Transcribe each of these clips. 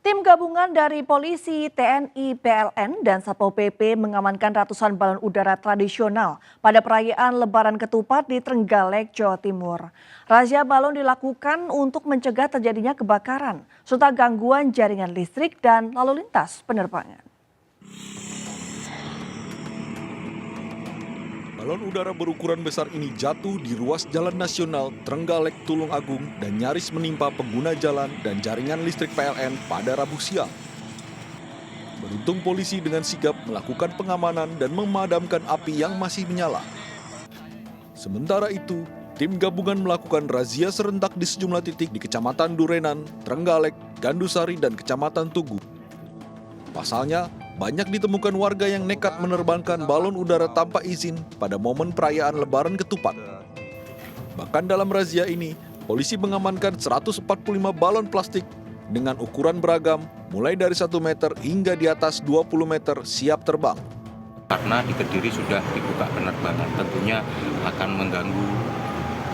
Tim gabungan dari polisi, TNI, PLN, dan Satpol PP mengamankan ratusan balon udara tradisional pada perayaan Lebaran Ketupat di Trenggalek, Jawa Timur. Razia balon dilakukan untuk mencegah terjadinya kebakaran, serta gangguan jaringan listrik dan lalu lintas penerbangan. Balon udara berukuran besar ini jatuh di ruas Jalan Nasional Trenggalek Tulung Agung dan nyaris menimpa pengguna jalan dan jaringan listrik PLN pada Rabu siang. Beruntung polisi dengan sigap melakukan pengamanan dan memadamkan api yang masih menyala. Sementara itu, tim gabungan melakukan razia serentak di sejumlah titik di Kecamatan Durenan, Trenggalek, Gandusari, dan Kecamatan Tugu. Pasalnya, banyak ditemukan warga yang nekat menerbangkan balon udara tanpa izin pada momen perayaan Lebaran Ketupat. Bahkan dalam razia ini, polisi mengamankan 145 balon plastik dengan ukuran beragam, mulai dari 1 meter hingga di atas 20 meter siap terbang. Karena di Kediri sudah dibuka penerbangan, tentunya akan mengganggu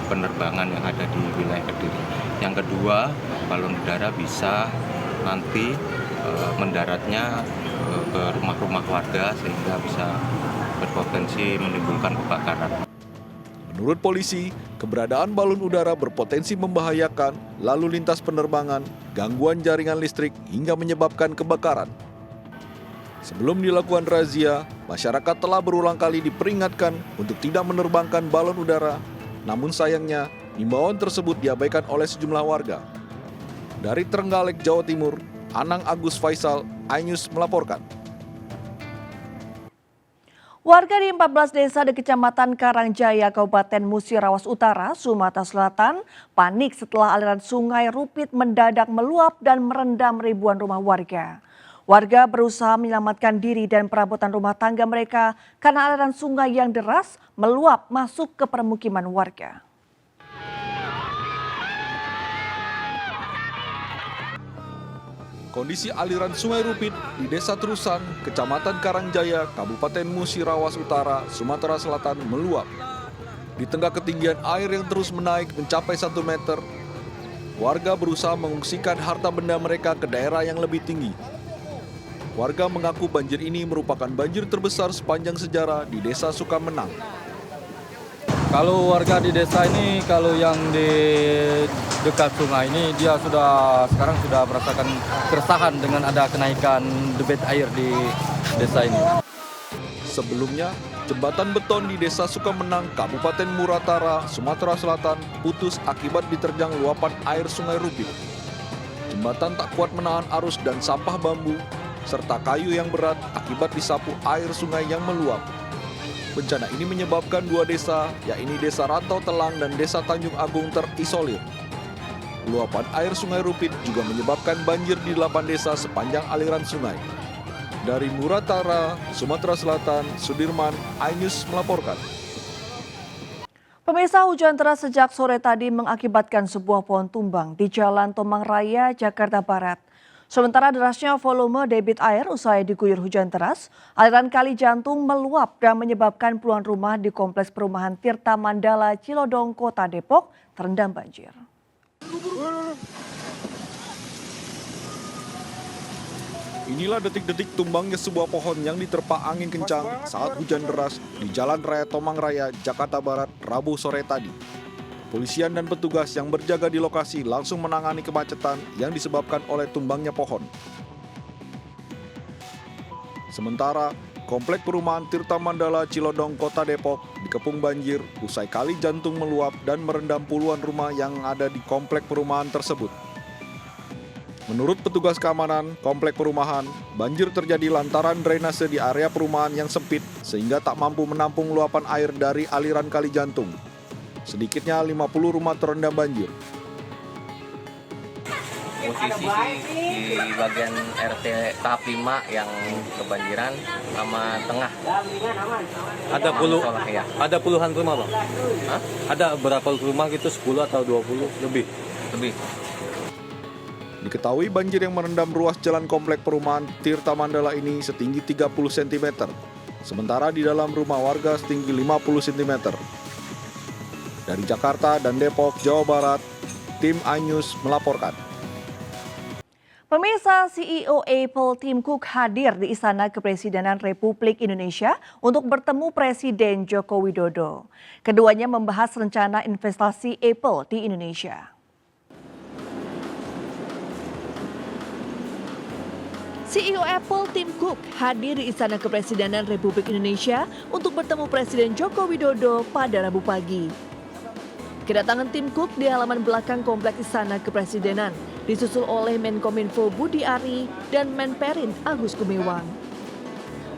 penerbangan yang ada di wilayah Kediri. Yang kedua, balon udara bisa nanti mendaratnya ke rumah-rumah warga sehingga bisa berpotensi menimbulkan kebakaran. Menurut polisi, keberadaan balon udara berpotensi membahayakan lalu lintas penerbangan, gangguan jaringan listrik, hingga menyebabkan kebakaran. Sebelum dilakukan razia, masyarakat telah berulang kali diperingatkan untuk tidak menerbangkan balon udara, namun sayangnya, himbauan tersebut diabaikan oleh sejumlah warga. Dari Trenggalek, Jawa Timur, Anang Agus Faisal, iNews melaporkan. Warga di 14 desa di Kecamatan Karangjaya, Kabupaten Musirawas Utara, Sumatera Selatan, panik setelah aliran sungai Rupit mendadak meluap dan merendam ribuan rumah warga. Warga berusaha menyelamatkan diri dan perabotan rumah tangga mereka karena aliran sungai yang deras meluap masuk ke permukiman warga. Kondisi aliran Sungai Rupit di Desa Terusan, Kecamatan Karangjaya, Kabupaten Musirawas Utara, Sumatera Selatan meluap. Di tengah ketinggian air yang terus menaik mencapai 1 meter, warga berusaha mengungsikan harta benda mereka ke daerah yang lebih tinggi. Warga mengaku banjir ini merupakan banjir terbesar sepanjang sejarah di Desa Sukamenang. Kalau warga di desa ini, kalau yang di dekat sungai ini, dia sekarang sudah merasakan keresahan dengan ada kenaikan debit air di desa ini. Sebelumnya, jembatan beton di Desa Sukamenang, Kabupaten Muratara, Sumatera Selatan putus akibat diterjang luapan air Sungai Rupit. Jembatan tak kuat menahan arus dan sampah bambu, serta kayu yang berat akibat disapu air sungai yang meluap. Bencana ini menyebabkan 2 desa, yakni Desa Rantau Telang dan Desa Tanjung Agung terisolir. Luapan air Sungai Rupit juga menyebabkan banjir di 8 desa sepanjang aliran sungai. Dari Muratara, Sumatera Selatan, Sudirman, iNews melaporkan. Pemirsa, hujan deras sejak sore tadi mengakibatkan sebuah pohon tumbang di Jalan Tomang Raya, Jakarta Barat. Sementara derasnya volume debit air usai diguyur hujan deras, aliran Kali Jantung meluap dan menyebabkan puluhan rumah di Kompleks Perumahan Tirta Mandala, Cilodong, Kota Depok terendam banjir. Inilah detik-detik tumbangnya sebuah pohon yang diterpa angin kencang saat hujan deras di Jalan Raya Tomang Raya, Jakarta Barat, Rabu sore tadi. Polisian dan petugas yang berjaga di lokasi langsung menangani kemacetan yang disebabkan oleh tumbangnya pohon. Sementara, Komplek Perumahan Tirta Mandala, Cilodong, Kota Depok dikepung banjir usai Kali Jantung meluap dan merendam puluhan rumah yang ada di komplek perumahan tersebut. Menurut petugas keamanan komplek perumahan, banjir terjadi lantaran drainase di area perumahan yang sempit sehingga tak mampu menampung luapan air dari aliran Kali Jantung. Sedikitnya 50 rumah terendam banjir. Posisi di bagian RT tahap 5 yang kebanjiran sama tengah. Ada puluhan rumah, Bang? Hah? Ada berapa rumah gitu, 10 atau 20 lebih? Lebih. Diketahui banjir yang merendam ruas jalan komplek perumahan Tirta Mandala ini setinggi 30 cm. Sementara di dalam rumah warga setinggi 50 cm. Dari Jakarta dan Depok, Jawa Barat, tim iNews melaporkan. Pemirsa, CEO Apple Tim Cook hadir di Istana Kepresidenan Republik Indonesia untuk bertemu Presiden Joko Widodo. Keduanya membahas rencana investasi Apple di Indonesia. CEO Apple Tim Cook hadir di Istana Kepresidenan Republik Indonesia untuk bertemu Presiden Joko Widodo pada Rabu pagi. Kedatangan Tim Cook di halaman belakang Kompleks Istana Kepresidenan disusul oleh Menkominfo Budi Ari dan Menperin Agus Gumiwang.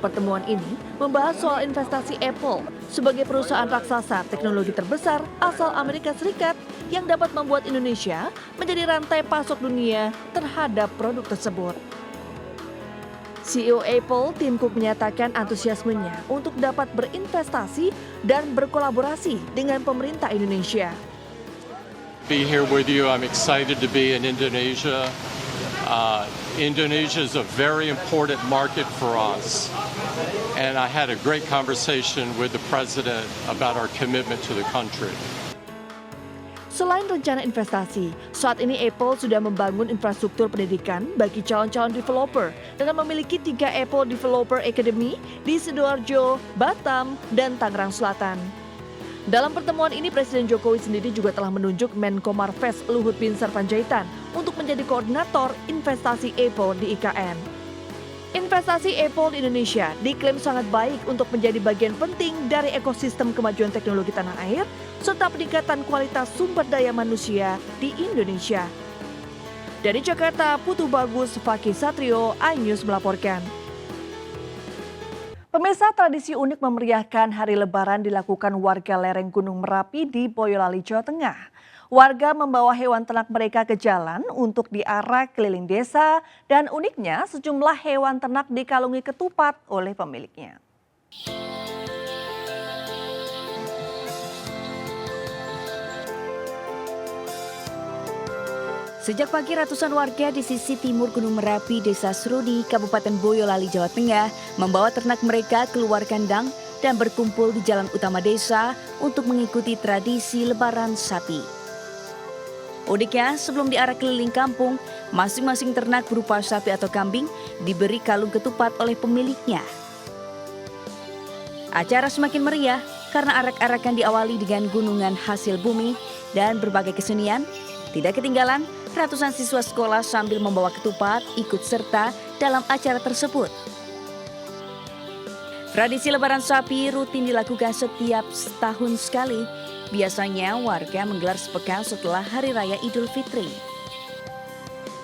Pertemuan ini membahas soal investasi Apple sebagai perusahaan raksasa teknologi terbesar asal Amerika Serikat yang dapat membuat Indonesia menjadi rantai pasok dunia terhadap produk tersebut. CEO Apple, Tim Cook menyatakan antusiasmenya untuk dapat berinvestasi dan berkolaborasi dengan pemerintah Indonesia. Be here with you. I'm excited to be in Indonesia. Indonesia is a very important market for us. And I had a great conversation with the president about our commitment to the country. Selain rencana investasi, saat ini Apple sudah membangun infrastruktur pendidikan bagi calon-calon developer dengan memiliki 3 Apple Developer Academy di Sidoarjo, Batam, dan Tangerang Selatan. Dalam pertemuan ini, Presiden Jokowi sendiri juga telah menunjuk Menko Marves Luhut Binsar Panjaitan untuk menjadi koordinator investasi Apple di IKN. Investasi Apple di Indonesia diklaim sangat baik untuk menjadi bagian penting dari ekosistem kemajuan teknologi tanah air serta peningkatan kualitas sumber daya manusia di Indonesia. Dari Jakarta, Putu Bagus, Fakih Satrio, iNews melaporkan. Pemirsa, tradisi unik memeriahkan hari Lebaran dilakukan warga lereng Gunung Merapi di Boyolali, Jawa Tengah. Warga membawa hewan ternak mereka ke jalan untuk diarak keliling desa dan uniknya sejumlah hewan ternak dikalungi ketupat oleh pemiliknya. Sejak pagi ratusan warga di sisi timur Gunung Merapi, Desa Serudi, Kabupaten Boyolali, Jawa Tengah membawa ternak mereka keluar kandang dan berkumpul di jalan utama desa untuk mengikuti tradisi lebaran sapi. Uniknya, sebelum diarak keliling kampung, masing-masing ternak berupa sapi atau kambing diberi kalung ketupat oleh pemiliknya. Acara semakin meriah karena arak-arakan diawali dengan gunungan hasil bumi dan berbagai kesenian. Tidak ketinggalan, ratusan siswa sekolah sambil membawa ketupat ikut serta dalam acara tersebut. Tradisi lebaran sapi rutin dilakukan setiap setahun sekali. Biasanya warga menggelar sepekan setelah Hari Raya Idul Fitri.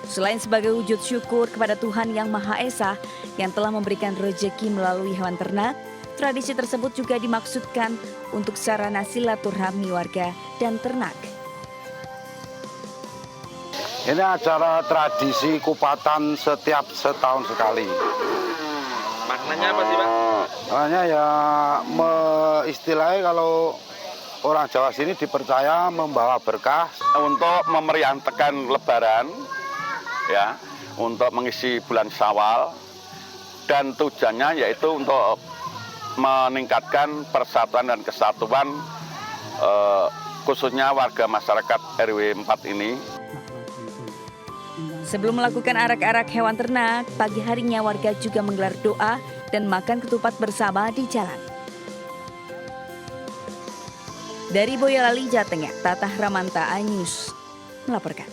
Selain sebagai wujud syukur kepada Tuhan Yang Maha Esa yang telah memberikan rezeki melalui hewan ternak, tradisi tersebut juga dimaksudkan untuk sarana silaturahmi warga dan ternak. Ini acara tradisi kupatan setiap setahun sekali. Maknanya apa sih, Pak? Maknanya ya istilahnya kalau orang Jawa sini dipercaya membawa berkah untuk memeriahkan Lebaran, ya, untuk mengisi bulan Syawal, dan tujuannya yaitu untuk meningkatkan persatuan dan kesatuan khususnya warga masyarakat RW 4 ini. Sebelum melakukan arak-arak hewan ternak, pagi harinya warga juga menggelar doa dan makan ketupat bersama di jalan. Dari Boyolali, Jawa Tengah, Tatah Ramanta, iNews melaporkan.